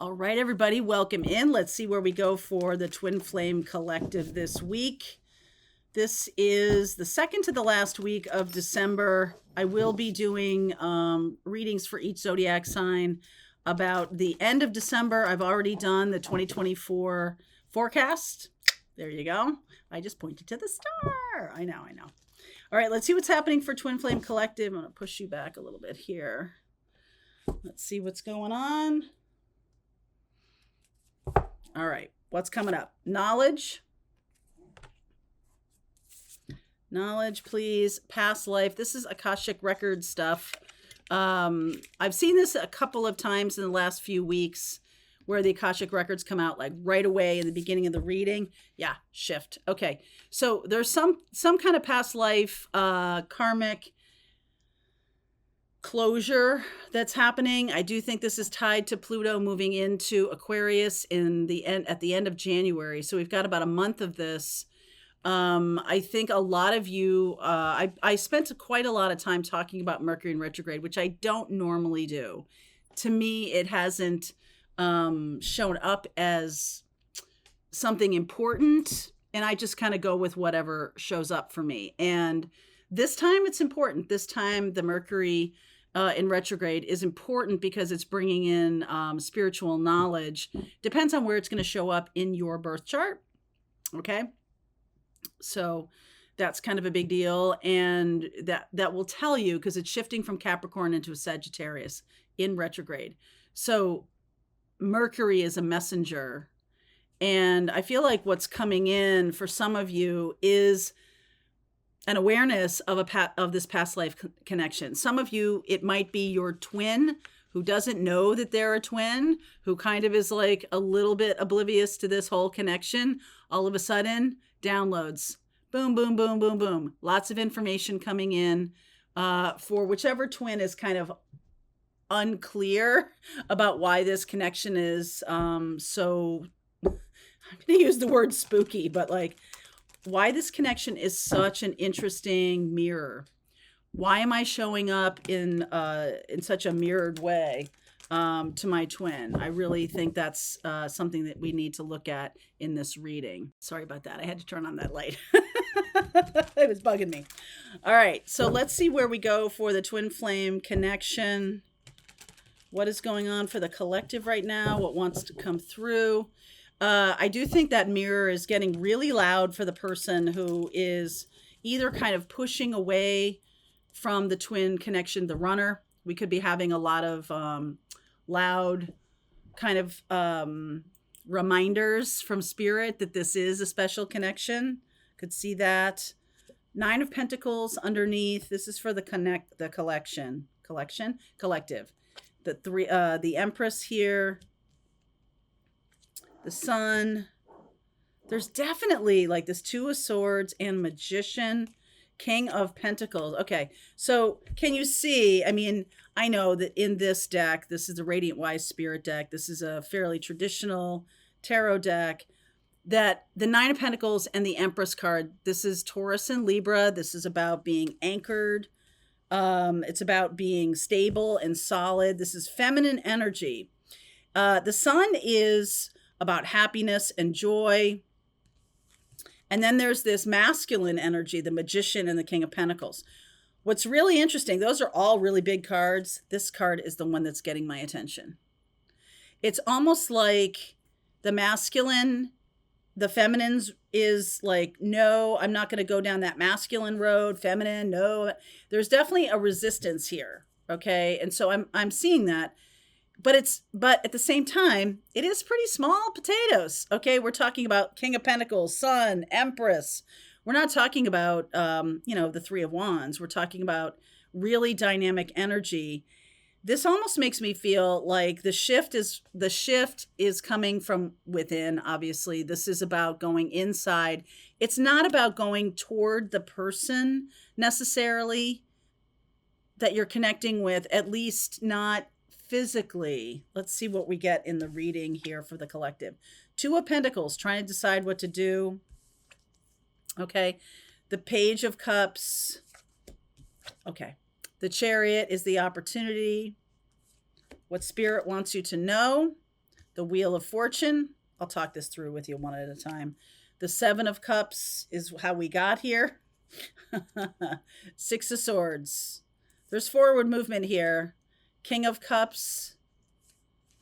All right, everybody, welcome in. Let's see where we go for the Twin Flame Collective this week. This is the second to the last week of December. I will be doing readings for each zodiac sign about the end of December. I've already done the 2024 forecast. There you go. I just pointed to the star. I know. All right, let's see what's happening for Twin Flame Collective. I'm going to push you back a little bit here. Let's see what's going on. All right, what's coming up? Knowledge, please. Past life. This is Akashic record stuff. I've seen this a couple of times in the last few weeks where the Akashic records come out like right away in the beginning of the reading. Yeah, shift. Okay, so there's some kind of past life karmic closure that's happening. I do think this is tied to Pluto moving into Aquarius at the end of January. So we've got about a month of this. I think a lot of you, I spent quite a lot of time talking about Mercury in retrograde, which I don't normally do. To me, it hasn't shown up as something important, and I just kind of go with whatever shows up for me. And this time it's important. This time the Mercury in retrograde is important because it's bringing in spiritual knowledge. Depends on where it's going to show up in your birth chart. Okay. So that's kind of a big deal. And that will tell you, because it's shifting from Capricorn into a Sagittarius in retrograde. So Mercury is a messenger. And I feel like what's coming in for some of you is an awareness of this past life connection. Some of you, it might be your twin who doesn't know that they're a twin, who kind of is like a little bit oblivious to this whole connection. All of a sudden, downloads. Boom, boom, boom, boom, boom. Lots of information coming in for whichever twin is kind of unclear about why this connection is so, I'm going to use the word spooky, but like, why this connection is such an interesting mirror. Why am I showing up in such a mirrored way to my twin? I really think that's something that we need to look at in this reading. Sorry about that. I had to turn on that light. It was bugging me. All right, so let's see where we go for the twin flame connection. What is going on for the collective right now? What wants to come through? I do think that mirror is getting really loud for the person who is either kind of pushing away from the twin connection, the runner. We could be having a lot of loud kind of reminders from spirit that this is a special connection. Could see that. 9 of Pentacles underneath. This is for the collective. The Empress here. The Sun. There's definitely like this 2 of Swords and Magician, King of Pentacles. Okay, so can you see? I mean, I know that in this deck, this is the Radiant Wise Spirit deck. This is a fairly traditional tarot deck. That the 9 of Pentacles and the Empress card, this is Taurus and Libra. This is about being anchored. It's about being stable and solid. This is feminine energy. The Sun is about happiness and joy. And then there's this masculine energy, the Magician and the King of Pentacles. What's really interesting, those are all really big cards. This card is the one that's getting my attention. It's almost like the masculine, the feminines is like, no, I'm not going to go down that masculine road. Feminine, no. There's definitely a resistance here. Okay. And so I'm seeing that. But at the same time, it is pretty small potatoes. Okay, we're talking about King of Pentacles, Sun, Empress. We're not talking about the 3 of Wands. We're talking about really dynamic energy. This almost makes me feel like the shift is coming from within. Obviously, this is about going inside. It's not about going toward the person necessarily that you're connecting with, at least not physically. Let's see what we get in the reading here for the collective. 2 of Pentacles, trying to decide what to do. Okay. The Page of Cups. Okay. The Chariot is the opportunity. What Spirit wants you to know. The Wheel of Fortune. I'll talk this through with you one at a time. The Seven of Cups is how we got here. Six of Swords. There's forward movement here. King of Cups.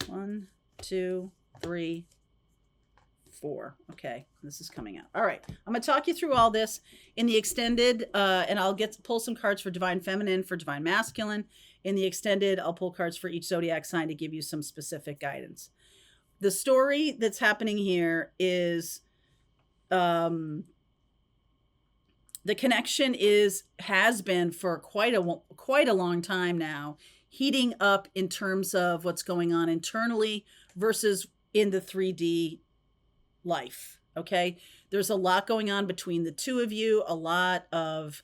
One, two, three, four. Okay, this is coming out. All right, I'm gonna talk you through all this in the extended, and I'll pull some cards for Divine Feminine, for Divine Masculine. In the extended, I'll pull cards for each zodiac sign to give you some specific guidance. The story that's happening here is, the connection has been for quite a long time now, heating up in terms of what's going on internally versus in the 3D life. Okay, there's a lot going on between the two of you, a lot of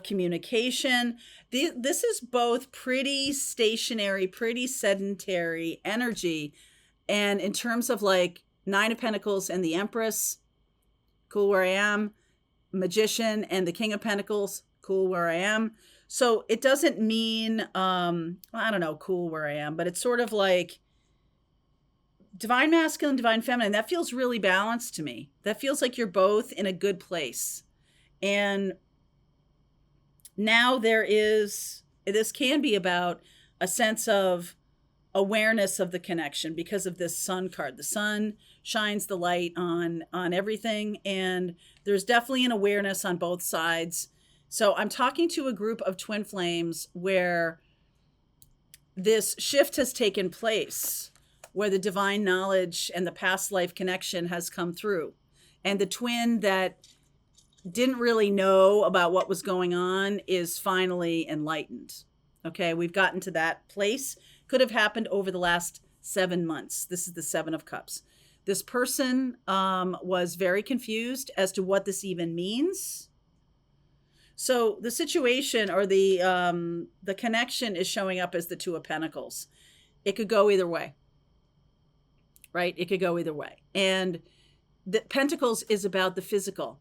communication. This is both pretty stationary, pretty sedentary energy, and in terms of like Nine of Pentacles and the Empress, cool where I am, Magician and the King of Pentacles, cool where I am. So it doesn't mean I don't know, cool where I am, but it's sort of like Divine Masculine, Divine Feminine. That feels really balanced to me. That feels like you're both in a good place. And now this can be about a sense of awareness of the connection because of this Sun card. The sun shines the light on everything, and there's definitely an awareness on both sides. So I'm talking to a group of twin flames where this shift has taken place, where the divine knowledge and the past life connection has come through, and the twin that didn't really know about what was going on is finally enlightened. Okay, we've gotten to that place. Could have happened over the last 7 months. This is the Seven of Cups. This person was very confused as to what this even means. So the situation or the connection is showing up as the Two of Pentacles. It could go either way, right? It could go either way. And the Pentacles is about the physical.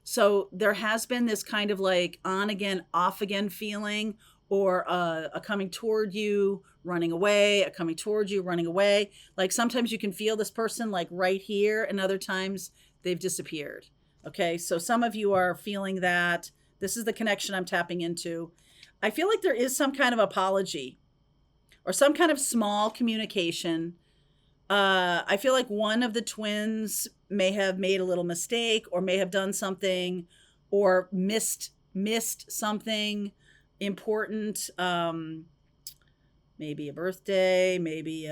So there has been this kind of like on again, off again feeling, or a coming toward you, running away, a coming toward you, running away. Like sometimes you can feel this person like right here, and other times they've disappeared. Okay, so some of you are feeling that. This is the connection I'm tapping into. I feel like there is some kind of apology or some kind of small communication. I feel like one of the twins may have made a little mistake, or may have done something, or missed something important. Maybe a birthday, maybe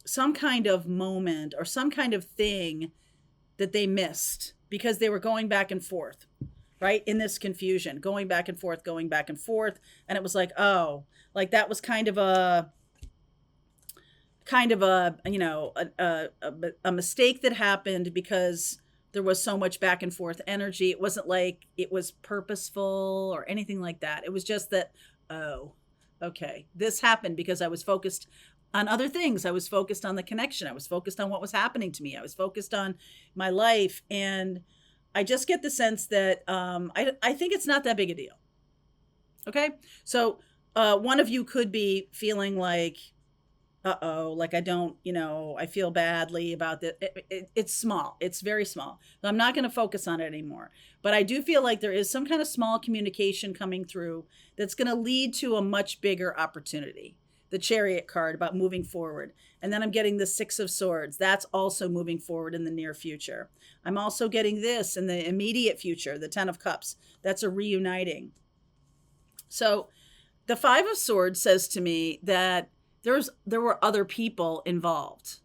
some kind of moment or some kind of thing that they missed because they were going back and forth, right? In this confusion, going back and forth. And it was like, oh, like that was kind of a, you know, a mistake that happened because there was so much back and forth energy. It wasn't like it was purposeful or anything like that. It was just that, oh, okay, this happened because I was focused on other things. I was focused on the connection. I was focused on what was happening to me. I was focused on my life. And I just get the sense that I think it's not that big a deal. Okay. So one of you could be feeling like, uh-oh, like I don't, you know, I feel badly about this. It's small. It's very small. So I'm not going to focus on it anymore. But I do feel like there is some kind of small communication coming through that's going to lead to a much bigger opportunity. The Chariot card about moving forward. And then I'm getting the Six of Swords. That's also moving forward in the near future. I'm also getting this in the immediate future, the Ten of Cups. That's a reuniting. So the Five of Swords says to me that there were other people involved.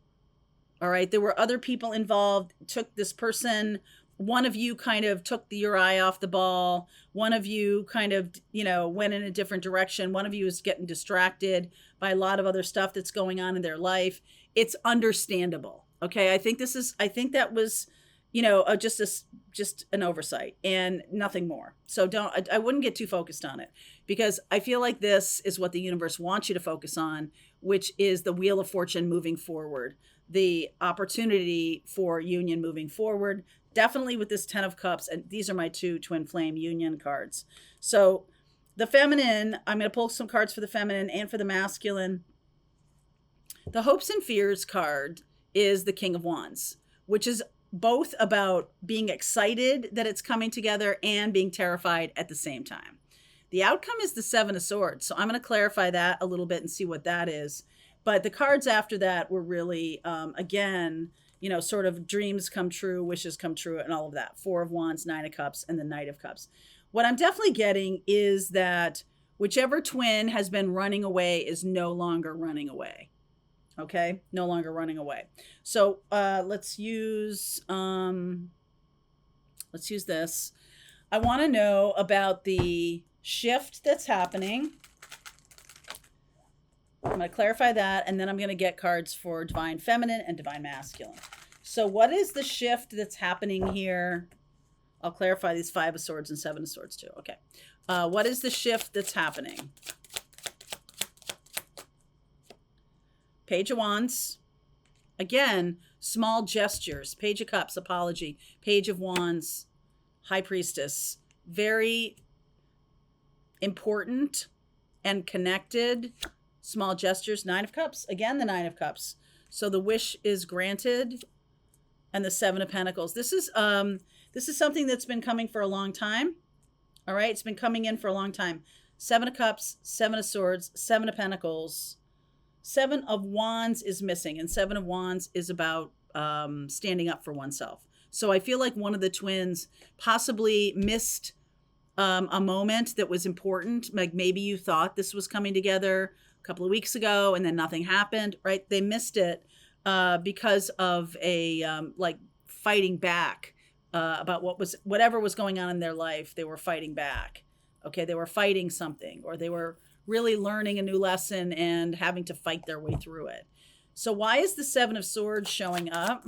All right. There were other people involved. Took this person. One of you kind of took your eye off the ball. One of you kind of, you know, went in a different direction. One of you is getting distracted by a lot of other stuff that's going on in their life. It's understandable. Okay. I think that was, you know, just an oversight and nothing more. So I wouldn't get too focused on it, because I feel like this is what the universe wants you to focus on, which is the Wheel of Fortune moving forward, the opportunity for union moving forward, definitely with this Ten of Cups. And these are my two twin flame union cards. So The feminine, I'm going to pull some cards for the feminine and for the masculine. The hopes and fears card is the King of Wands, which is both about being excited that it's coming together and being terrified at the same time. The outcome is the Seven of Swords. So I'm going to clarify that a little bit and see what that is. But the cards after that were really, again, sort of dreams come true, wishes come true, and all of that. Four of Wands, Nine of Cups, and the Knight of Cups. What I'm definitely getting is that whichever twin has been running away is no longer running away. Okay, no longer running away. So let's use this. I want to know about the shift that's happening. I'm going to clarify that, and then I'm going to get cards for Divine Feminine and Divine Masculine. So what is the shift that's happening here? I'll clarify these Five of Swords and Seven of Swords too. Okay. What is the shift that's happening? Page of Wands. Again, small gestures. Page of Cups, apology. Page of Wands, High Priestess. Very important and connected. Small gestures. Nine of Cups. Again, the Nine of Cups. So the wish is granted. And the Seven of Pentacles. This is something that's been coming for a long time. All right. It's been coming in for a long time. Seven of Cups, Seven of Swords, Seven of Pentacles. Seven of Wands is missing, and Seven of Wands is about standing up for oneself. So I feel like one of the twins possibly missed a moment that was important. Like maybe you thought this was coming together a couple of weeks ago and then nothing happened, right? They missed it because of a like fighting back about whatever was going on in their life. They were fighting back. Okay, they were fighting something, or they were really learning a new lesson and having to fight their way through it. So why is the Seven of Swords showing up?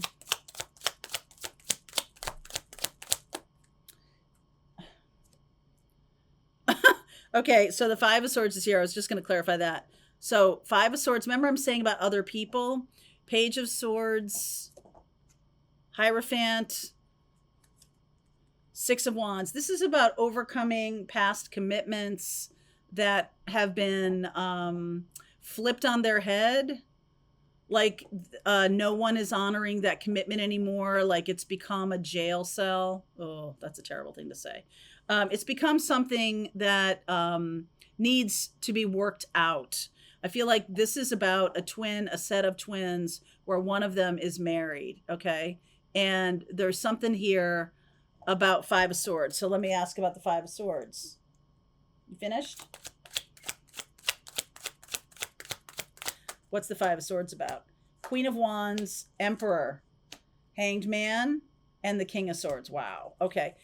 Okay, so the Five of Swords is here. I was just going to clarify that. So Five of Swords, remember I'm saying about other people? Page of Swords, Hierophant, Six of Wands. This is about overcoming past commitments that have been flipped on their head. Like no one is honoring that commitment anymore. Like it's become a jail cell. Oh, that's a terrible thing to say. It's become something that needs to be worked out. I feel like this is about a set of twins where one of them is married. Okay. And there's something here about Five of Swords. So let me ask about the Five of Swords. You finished? What's the Five of Swords about? Queen of Wands, Emperor, Hanged Man, and the King of Swords. Wow. Okay.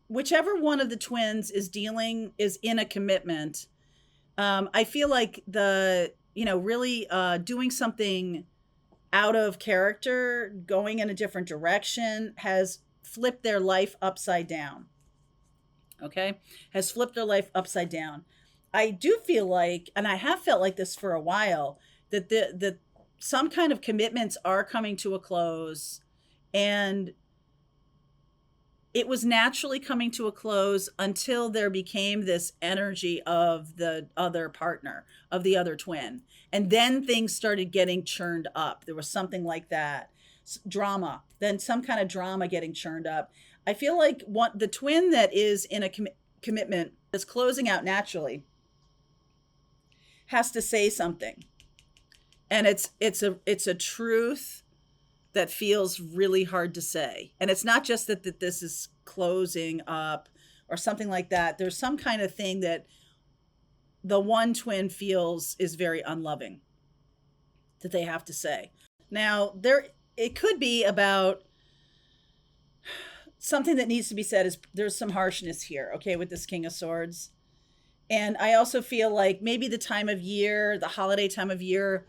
Whichever one of the twins is in a commitment, I feel like really doing something out of character, going in a different direction, has flipped their life upside down. Okay. Has flipped their life upside down. I do feel like, and I have felt like this for a while, that some kind of commitments are coming to a close, and it was naturally coming to a close until there became this energy of the other partner, of the other twin. And then things started getting churned up. There was something like that. Drama, then some kind of drama getting churned up. I feel like the twin that is in a commitment that's closing out naturally has to say something. And it's a truth that feels really hard to say. And it's not just that this is closing up or something like that. There's some kind of thing that the one twin feels is very unloving that they have to say. Now, it could be about something that needs to be said. Is there's some harshness here, okay, with this King of Swords. And I also feel like maybe the time of year, the holiday time of year,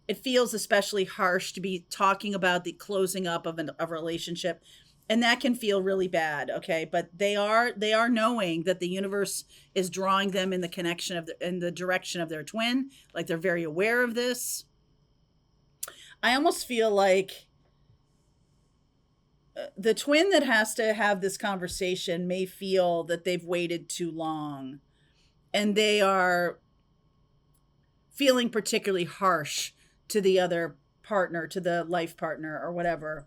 it feels especially harsh to be talking about the closing up of a relationship. And that can feel really bad, okay? But they are knowing that the universe is drawing them in the in the direction of their twin. Like they're very aware of this. I almost feel like the twin that has to have this conversation may feel that they've waited too long and they are feeling particularly harsh to the other partner, to the life partner or whatever,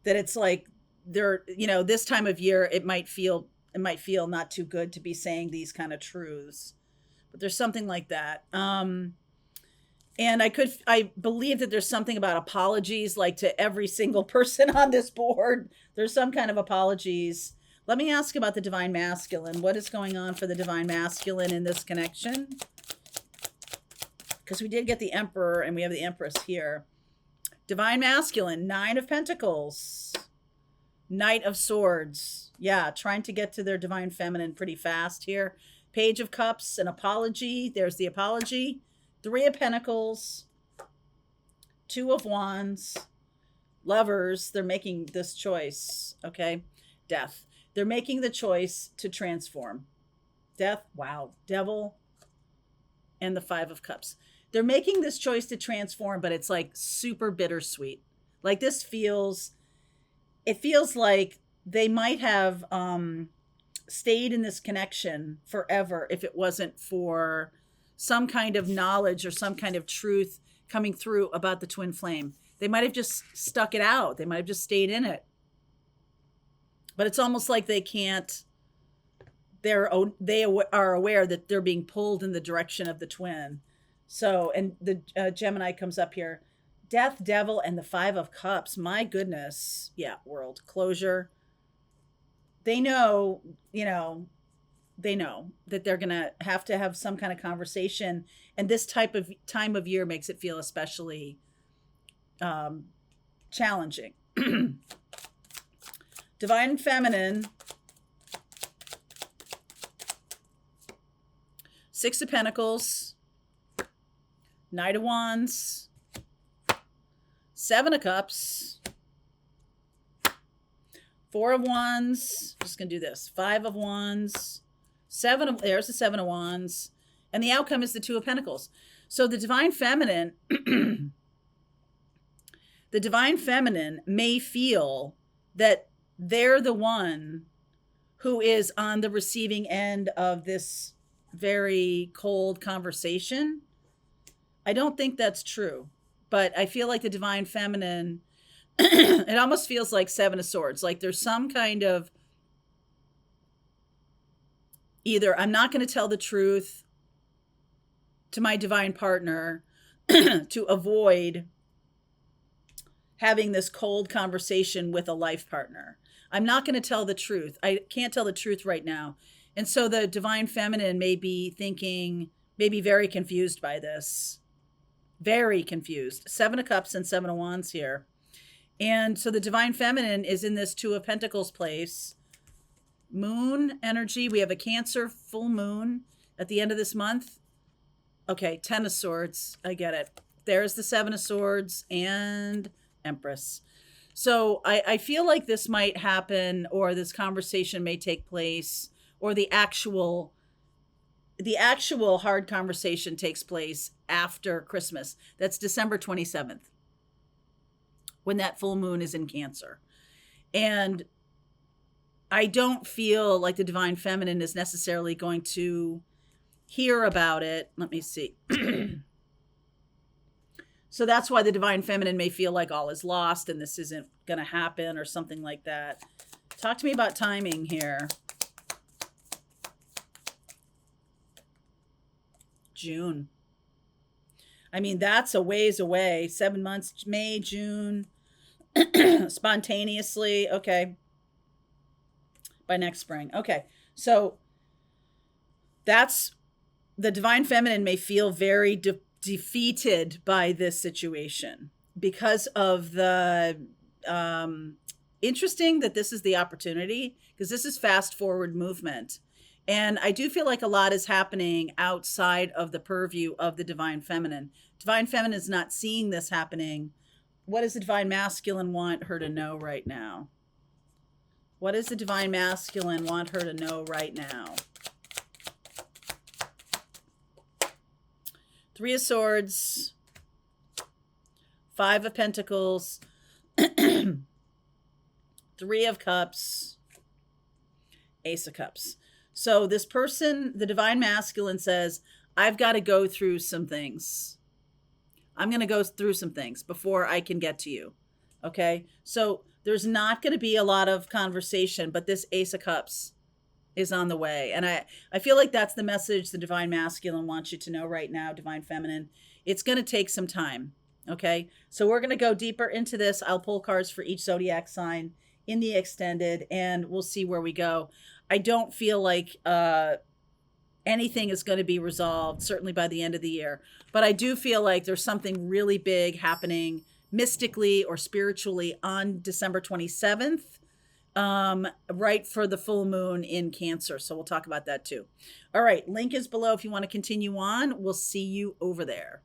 that it's like they're, this time of year it might feel not too good to be saying these kind of truths, but there's something like that. And I believe that there's something about apologies, like to every single person on this board. There's some kind of apologies. Let me ask about the divine masculine. What is going on for the divine masculine in this connection? Because we did get the emperor and we have the empress here. Divine masculine, 9 of Pentacles, Knight of Swords. Yeah, trying to get to their divine feminine pretty fast here. Page of Cups, an apology. There's the apology. 3 of Pentacles, 2 of Wands, Lovers. They're making this choice, okay? Death. They're making the choice to transform. Death, wow. Devil, and the 5 of Cups. They're making this choice to transform, but it's like super bittersweet. Like it feels like they might have stayed in this connection forever if it wasn't for some kind of knowledge or some kind of truth coming through about the twin flame. They might have just stuck it out. They might have just stayed in it. But it's almost like they can't, they are aware that they're being pulled in the direction of the twin. So, and the Gemini comes up here. Death, Devil, and the 5 of Cups. My goodness. Yeah, world closure. They know, they know that they're going to have some kind of conversation. And this type of time of year makes it feel especially challenging. Divine feminine. 6 of Pentacles. Knight of Wands. 7 of Cups. 4 of Wands. Just going to do this. 5 of Wands. There's the 7 of Wands. And the outcome is the 2 of Pentacles. So the divine feminine, the divine feminine may feel that they're the one who is on the receiving end of this very cold conversation. I don't think that's true, but I feel like the divine feminine, it almost feels like 7 of Swords. Like there's some kind of, either I'm not going to tell the truth to my divine partner to avoid having this cold conversation with a life partner. I'm not going to tell the truth. I can't tell the truth right now. And so the divine feminine may be thinking, maybe very confused by this. Very confused. 7 of Cups and 7 of Wands here. And so the divine feminine is in this 2 of Pentacles place. Moon energy. We have a Cancer full moon at the end of this month. Okay, 10 of Swords. I get it. There's the 7 of Swords and Empress. So I feel like this might happen, or this conversation may take place, or the actual hard conversation takes place after Christmas. That's December 27th, when that full moon is in Cancer. And I don't feel like the divine feminine is necessarily going to hear about it. Let me see. So that's why the divine feminine may feel like all is lost and this isn't going to happen or something like that. Talk to me about timing here. June. I mean, that's a ways away. 7 months, May, June, spontaneously. Okay. By next spring. Okay. So that's, the divine feminine may feel very defeated by this situation because of the, interesting that this is the opportunity, because this is fast forward movement. And I do feel like a lot is happening outside of the purview of the divine feminine. Divine feminine is not seeing this happening. What does the divine masculine want her to know right now? What does the divine masculine want her to know right now? 3 of Swords, 5 of Pentacles, 3 of Cups, Ace of Cups. So this person, the divine masculine, says, I've got to go through some things. I'm going to go through some things before I can get to you. Okay. So there's not going to be a lot of conversation, but this Ace of Cups is on the way. And I feel like that's the message the divine masculine wants you to know right now, divine feminine. It's going to take some time. Okay. So we're going to go deeper into this. I'll pull cards for each zodiac sign in the extended, and we'll see where we go. I don't feel like anything is going to be resolved, certainly by the end of the year. But I do feel like there's something really big happening mystically or spiritually on December 27th, right for the full moon in Cancer. So we'll talk about that too. All right, link is below if you want to continue on. We'll see you over there.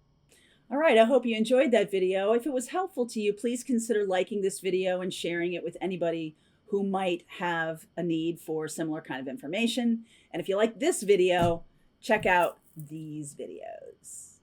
All right, I hope you enjoyed that video. If it was helpful to you, please consider liking this video and sharing it with anybody who might have a need for similar kind of information. And if you like this video, check out these videos.